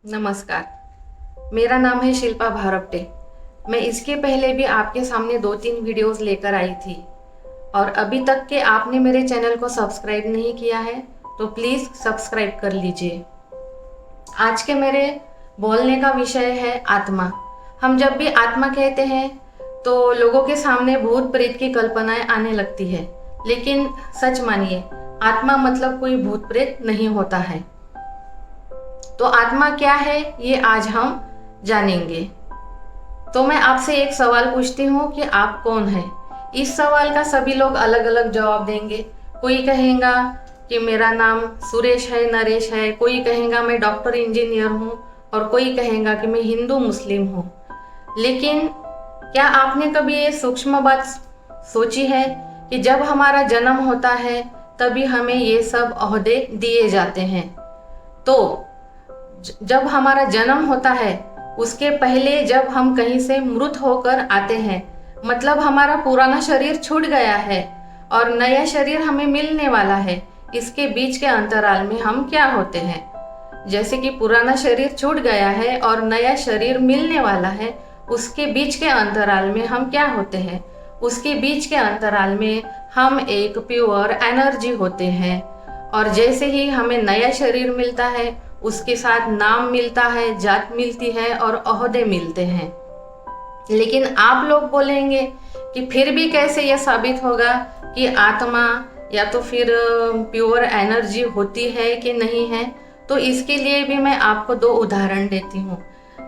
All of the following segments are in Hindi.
नमस्कार। मेरा नाम है शिल्पा भारपटे। मैं इसके पहले भी आपके सामने 2-3 वीडियोस लेकर आई थी और अभी तक के आपने मेरे चैनल को सब्सक्राइब नहीं किया है तो प्लीज़ सब्सक्राइब कर लीजिए। आज के मेरे बोलने का विषय है आत्मा। हम जब भी आत्मा कहते हैं तो लोगों के सामने भूत प्रेत की कल्पनाएं आने लगती है, लेकिन सच मानिए आत्मा मतलब कोई भूत प्रेत नहीं होता है। तो आत्मा क्या है ये आज हम जानेंगे। तो मैं आपसे एक सवाल पूछती हूँ कि आप कौन हैं। इस सवाल का सभी लोग अलग अलग जवाब देंगे। कोई कहेगा कि मेरा नाम सुरेश है, नरेश है, कोई कहेगा मैं डॉक्टर इंजीनियर हूँ और कोई कहेगा कि मैं हिंदू मुस्लिम हूँ। लेकिन क्या आपने कभी ये सूक्ष्म बात सोची है कि जब हमारा जन्म होता है तभी हमें ये सब ओहदे दिए जाते हैं। तो जब हमारा जन्म होता है उसके पहले जब हम कहीं से मृत होकर आते हैं, मतलब हमारा पुराना शरीर छूट गया है और नया शरीर हमें मिलने वाला है, इसके बीच के अंतराल में हम क्या होते हैं। जैसे कि पुराना शरीर छूट गया है और नया शरीर मिलने वाला है, उसके बीच के अंतराल में हम क्या होते हैं। उसके बीच के अंतराल में हम एक प्योर एनर्जी होते हैं और जैसे ही हमें नया शरीर मिलता है उसके साथ नाम मिलता है, जात मिलती है और ओहदे मिलते हैं। लेकिन आप लोग बोलेंगे कि फिर भी कैसे यह साबित होगा कि आत्मा या तो फिर प्योर एनर्जी होती है कि नहीं है। तो इसके लिए भी मैं आपको 2 उदाहरण देती हूँ।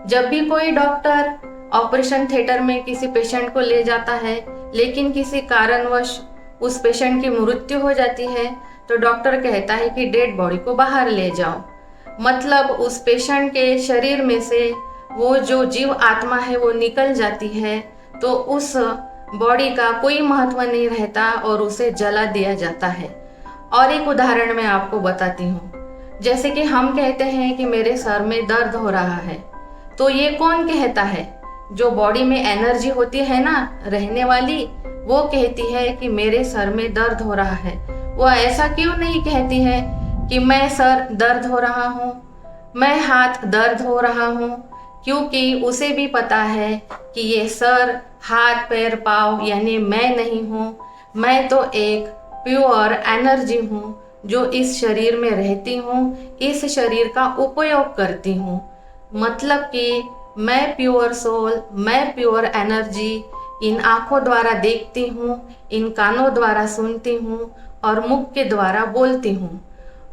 जब भी कोई डॉक्टर ऑपरेशन थिएटर में किसी पेशेंट को ले जाता है लेकिन किसी कारणवश उस पेशेंट की मृत्यु हो जाती है तो डॉक्टर कहता है कि डेड बॉडी को बाहर ले जाओ। मतलब उस पेशेंट के शरीर में से वो जो जीव आत्मा है वो निकल जाती है, तो उस बॉडी का कोई महत्व नहीं रहता और उसे जला दिया जाता है। और एक उदाहरण मैं आपको बताती हूँ। जैसे कि हम कहते हैं कि मेरे सर में दर्द हो रहा है, तो ये कौन कहता है? जो बॉडी में एनर्जी होती है ना रहने वाली, वो कहती है कि मेरे सर में दर्द हो रहा है। वो ऐसा क्यों नहीं कहती है कि मैं सर दर्द हो रहा हूँ, मैं हाथ दर्द हो रहा हूँ, क्योंकि उसे भी पता है कि ये सर, हाथ, पैर, पाँव यानी मैं नहीं हूँ। मैं तो एक प्योर एनर्जी हूँ जो इस शरीर में रहती हूँ, इस शरीर का उपयोग करती हूँ। मतलब कि मैं प्योर सोल, मैं प्योर एनर्जी इन आँखों द्वारा देखती हूँ, इन कानों द्वारा सुनती हूँ और मुख के द्वारा बोलती हूँ।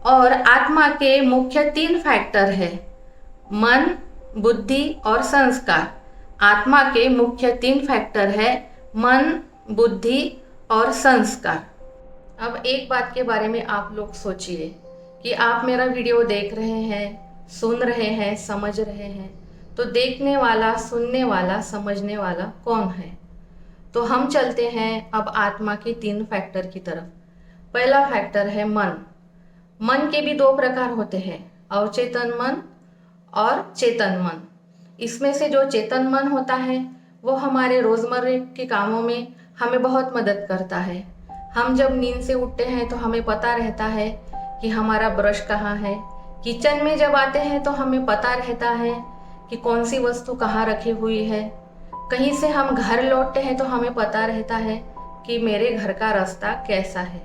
और आत्मा के मुख्य 3 फैक्टर है, मन, बुद्धि और संस्कार। आत्मा के मुख्य 3 फैक्टर है, मन, बुद्धि और संस्कार। अब एक बात के बारे में आप लोग सोचिए कि आप मेरा वीडियो देख रहे हैं, सुन रहे हैं, समझ रहे हैं, तो देखने वाला, सुनने वाला, समझने वाला कौन है। तो हम चलते हैं अब आत्मा की 3 फैक्टर की तरफ। पहला फैक्टर है मन। मन के भी 2 प्रकार होते हैं, अवचेतन मन और चेतन मन। इसमें से जो चेतन मन होता है वो हमारे रोज़मर्रा के कामों में हमें बहुत मदद करता है। हम जब नींद से उठते हैं तो हमें पता रहता है कि हमारा ब्रश कहाँ है। किचन में जब आते हैं तो हमें पता रहता है कि कौन सी वस्तु कहाँ रखी हुई है। कहीं से हम घर लौटते हैं तो हमें पता रहता है कि मेरे घर का रास्ता कैसा है।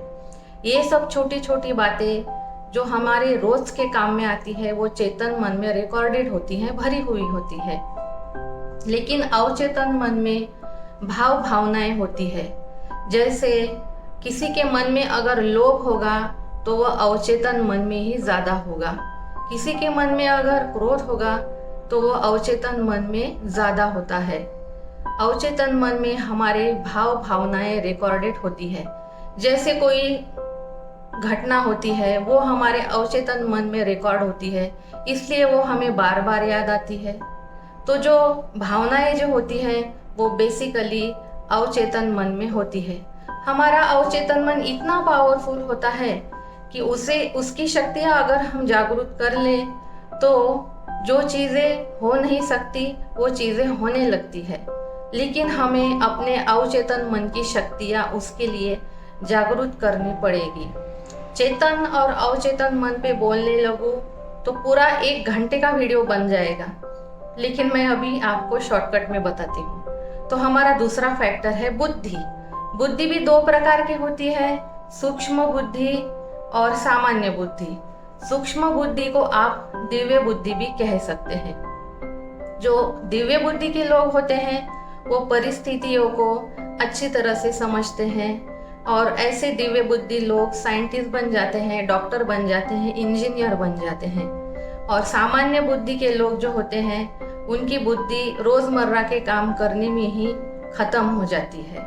ये सब छोटी छोटी बातें जो हमारे रोज के काम में आती है वो चेतन मन में रिकॉर्डेड होती हैं, भरी हुई होती है। लेकिन अवचेतन मन में भाव भावनाएं होती है। जैसे किसी के मन में अगर लोभ होगा तो वह अवचेतन मन में ही ज़्यादा होगा। किसी के मन में अगर क्रोध होगा तो वह अवचेतन मन में ज़्यादा होता है। अवचेतन मन में हमारे भाव भावनाएं रिकॉर्डेड होती है। जैसे कोई घटना होती है वो हमारे अवचेतन मन में रिकॉर्ड होती है, इसलिए वो हमें बार बार याद आती है। तो जो भावनाएं जो होती हैं वो बेसिकली अवचेतन मन में होती है। हमारा अवचेतन मन इतना पावरफुल होता है कि उसे उसकी शक्तियाँ अगर हम जागरूक कर लें तो जो चीज़ें हो नहीं सकती वो चीज़ें होने लगती है। लेकिन हमें अपने अवचेतन मन की शक्तियाँ उसके लिए जागरूक करनी पड़ेगी। चेतन और अवचेतन मन पे बोलने लगो तो पूरा 1 घंटे का वीडियो बन जाएगा, लेकिन मैं अभी आपको शॉर्टकट में बताती हूँ। तो हमारा दूसरा फैक्टर है बुद्धि। बुद्धि भी 2 प्रकार की होती है, सूक्ष्म बुद्धि और सामान्य बुद्धि। सूक्ष्म बुद्धि को आप दिव्य बुद्धि भी कह सकते हैं। जो दिव्य बुद्धि के लोग होते हैं वो परिस्थितियों को अच्छी तरह से समझते हैं, और ऐसे दिव्य बुद्धि लोग साइंटिस्ट बन जाते हैं, डॉक्टर बन जाते हैं, इंजीनियर बन जाते हैं। और सामान्य बुद्धि के लोग जो होते हैं उनकी बुद्धि रोजमर्रा के काम करने में ही खत्म हो जाती है।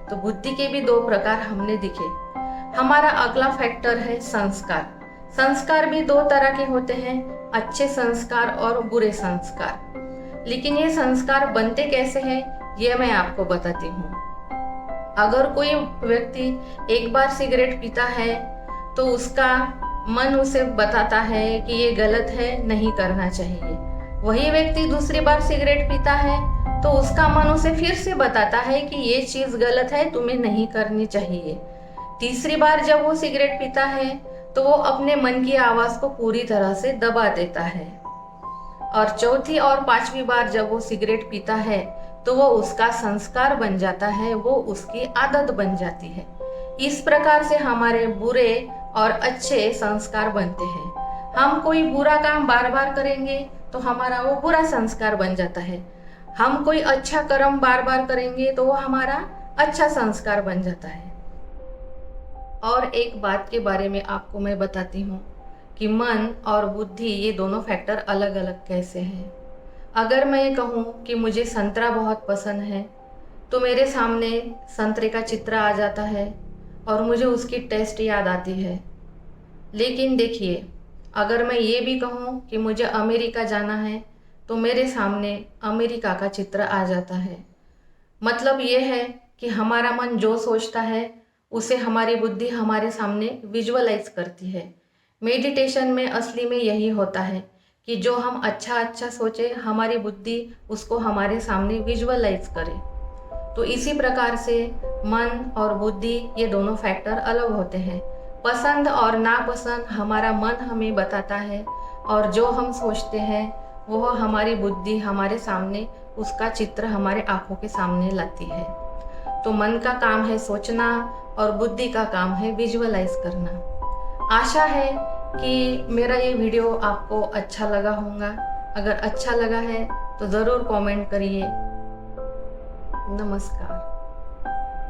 तो बुद्धि के भी 2 प्रकार हमने दिखे। हमारा अगला फैक्टर है संस्कार। संस्कार भी 2 तरह के होते हैं, अच्छे संस्कार और बुरे संस्कार। लेकिन ये संस्कार बनते कैसे हैं ये मैं आपको बताती हूँ। अगर कोई व्यक्ति एक बार सिगरेट पीता है तो उसका मन उसे बताता है कि ये गलत है, नहीं करना चाहिए। वही व्यक्ति दूसरी बार सिगरेट पीता है तो उसका मन उसे फिर से बताता है कि ये चीज गलत है, तुम्हें नहीं करनी चाहिए। तीसरी बार जब वो सिगरेट पीता है तो वो अपने मन की आवाज को पूरी तरह से दबा देता है, और चौथी और 5वीं बार जब वो सिगरेट पीता है तो वो उसका संस्कार बन जाता है, वो उसकी आदत बन जाती है। इस प्रकार से हमारे बुरे और अच्छे संस्कार बनते हैं। हम कोई बुरा काम बार बार करेंगे तो हमारा वो बुरा संस्कार बन जाता है। हम कोई अच्छा कर्म बार बार करेंगे तो वो हमारा अच्छा संस्कार बन जाता है। और एक बात के बारे में आपको मैं बताती हूँ कि मन और बुद्धि ये दोनों फैक्टर अलग अलग कैसे हैं। अगर मैं कहूँ कि मुझे संतरा बहुत पसंद है तो मेरे सामने संतरे का चित्र आ जाता है और मुझे उसकी टेस्ट याद आती है। लेकिन देखिए, अगर मैं ये भी कहूँ कि मुझे अमेरिका जाना है तो मेरे सामने अमेरिका का चित्र आ जाता है। मतलब ये है कि हमारा मन जो सोचता है उसे हमारी बुद्धि हमारे सामने विजुअलाइज करती है। मेडिटेशन में असली में यही होता है कि जो हम अच्छा सोचे हमारी बुद्धि उसको हमारे सामने विजुअलाइज करे। तो इसी प्रकार से मन और बुद्धि ये दोनों फैक्टर अलग होते हैं। पसंद और नापसंद हमारा मन हमें बताता है, और जो हम सोचते हैं वो हमारी बुद्धि हमारे सामने उसका चित्र हमारे आंखों के सामने लाती है। तो मन का काम है सोचना और बुद्धि का काम है विजुअलाइज करना। आशा है कि मेरा ये वीडियो आपको अच्छा लगा होगा। अगर अच्छा लगा है तो ज़रूर कमेंट करिए। नमस्कार।